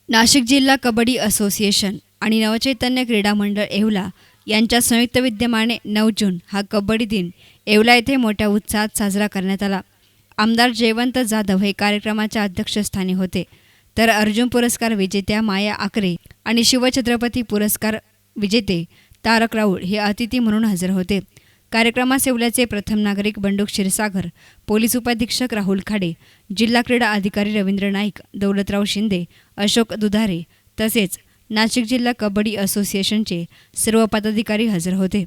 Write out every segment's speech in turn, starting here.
नाशिक जिल्हा कबड्डी असोसिएशन आणि नवचैतन्य क्रीडा मंडळ येवला यांच्या संयुक्त विद्यमाने 9 जून हा कबड्डी दिन येवला येथे मोठ्या उत्साहात साजरा करण्यात आला। आमदार जयवंत जाधव हे कार्यक्रमाच्या अध्यक्षस्थानी होते, तर अर्जुन पुरस्कार विजेत्या माया आकरे आणि शिवछत्रपती पुरस्कार विजेते तारक राऊळ हे अतिथी म्हणून हजर होते। कार्यक्रमास येवल्याचे प्रथम नागरिक बंडू क्षीरसागर, पोलीस उपाधीक्षक राहुल खाडे, जिल्हा क्रीडा अधिकारी रवींद्र नाईक, दौलतराव शिंदे, अशोक दुधारे तसेच नाशिक जिल्हा कबड्डी असोसिएशनचे सर्व पदाधिकारी हजर होते।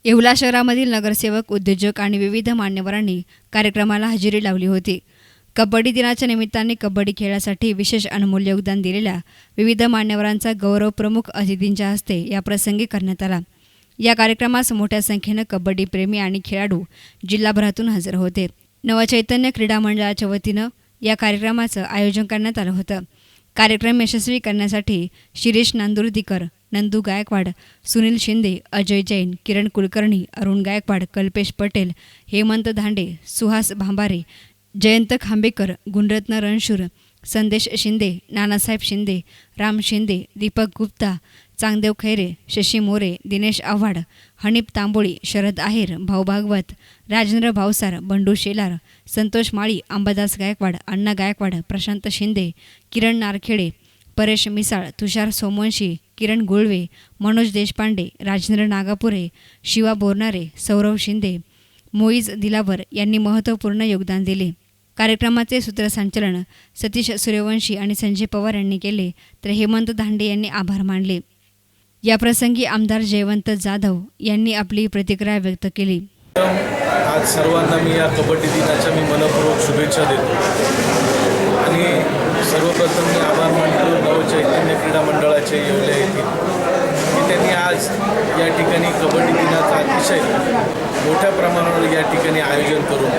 येवला शहरामधील नगरसेवक, उद्योजक आणि विविध मान्यवरांनी कार्यक्रमाला हजेरी लावली होती। कबड्डी दिनाच्या निमित्ताने कबड्डी खेळासाठी विशेष अनमोल योगदान दिलेल्या विविध मान्यवरांचा गौरव प्रमुख अतिथींच्या हस्ते या प्रसंगी करण्यात आला। या कार्यक्रमास मोठ्या संख्येने कबड्डी प्रेमी आणि खेळाडू जिल्हाभरातून हजर होते। नवचैतन्य क्रीडा मंडळाच्या वतीनं या कार्यक्रमाचं आयोजन करण्यात आलं होतं। कार्यक्रम यशस्वी करण्यासाठी शिरीष नांदुर्दीकर, नंदू गायकवाड, सुनील शिंदे, अजय जैन, किरण कुलकर्णी, अरुण गायकवाड, कल्पेश पटेल, हेमंत धांडे, सुहास भांबारे, जयंत खांबेकर, गुणरत्न रणशूर, संदेश शिंदे, नानासाहेब शिंदे, राम शिंदे, दीपक गुप्ता, चांगदेव खैरे, शशी मोरे, दिनेश आव्हाड, हनीफ तांबोळी, शरद आहेर, भाऊ भागवत, राजेंद्र भावसार, बंडू शेलार, संतोष माळी, अंबादास गायकवाड, अण्णा गायकवाड, प्रशांत शिंदे, किरण नारखेडे, परेश मिसाळ, तुषार सोमवंशी, किरण गुळवे, मनोज देशपांडे, राजेंद्र नागापुरे, शिवा बोरनारे, सौरव शिंदे, मोईज दिलावर यांनी महत्त्वपूर्ण योगदान दिले। कार्यक्रमाचे सूत्रसंचालन सतीश सूर्यवंशी आणि संजय पवार यांनी केले, तर हेमंत धांडे यांनी आभार मानले। या प्रसंगी आमदार जयवंत जाधव यांनी आपली प्रतिक्रिया व्यक्त केली। आज सर्वांना मी या कबड्डी दिनाच्या मनपूर्वक शुभेच्छा देतो आणि सर्वप्रथम मी आभार मानतो नवचैतन्य क्रीडा मंडळाचे येवले येथील की त्यांनी आज या ठिकाणी कबड्डी दिनाचं अतिशय मोठ्या प्रमाणावर या ठिकाणी आयोजन करून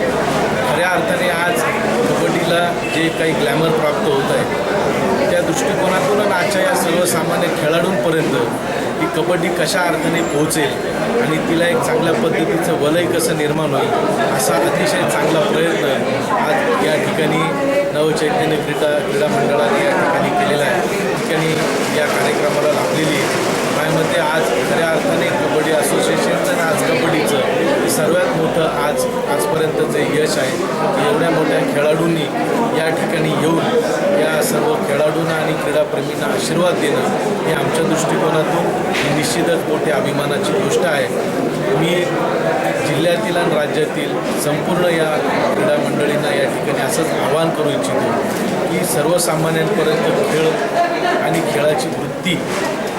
खऱ्या अर्थाने आज कबड्डीला जे काही ग्लॅमर प्राप्त होत आहे त्या दृष्टिकोनातून आजच्या या सर्वसामान्य खेळाडूंपर्यंत ही कबड्डी कशा अर्थाने पोहोचेल आणि तिला एक चांगल्या पद्धतीचं वलय कसं निर्माण होईल असा अतिशय चांगला प्रयत्न आज या ठिकाणी नवचैतन्य क्रीडा मंडळाने या ठिकाणी केलेला आहे। ठिकाणी या कार्यक्रमाला लाभलेली माझ्यामध्ये आज खऱ्या अर्थाने कबड्डी असोसिएशनचं आणि आज कबड्डीचं सर्वात मोठं आजपर्यंतचं यश आहे की एवढ्या मोठ्या खेळाडूंनी या ठिकाणी येऊन या सर्व खेळाडूंना आणि क्रीडाप्रेमींना आशीर्वाद देणं हे आमच्या दृष्टिकोनातून ही निश्चितच मोठी अभिमानाची गोष्ट आहे। मी जिल्ह्यातील आणि राज्यातील संपूर्ण या क्रीडा मंडळींना या ठिकाणी असंच आवाहन करू इच्छितो की सर्वसामान्यांपर्यंत खेळ आणि खेळाची वृत्ती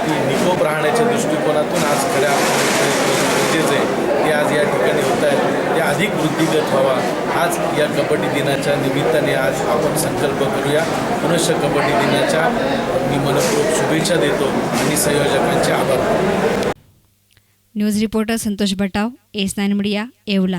ही निकोप राहण्याच्या दृष्टिकोनातून आज खऱ्या गरजेचं आहे ते आज या ठिकाणी होत आहे ते अधिक वृद्धिगत व्हावा। आज या कबड्डी दिनाच्या निमित्ताने आज आपण संकल्प करूया। पुनश्च कबड्डी दिनाच्या मी मनपूर्वक शुभेच्छा देतो आणि संयोजकांचे आभार। न्यूज रिपोर्टर संतोष बटाव, एस9 मीडिया, येवला।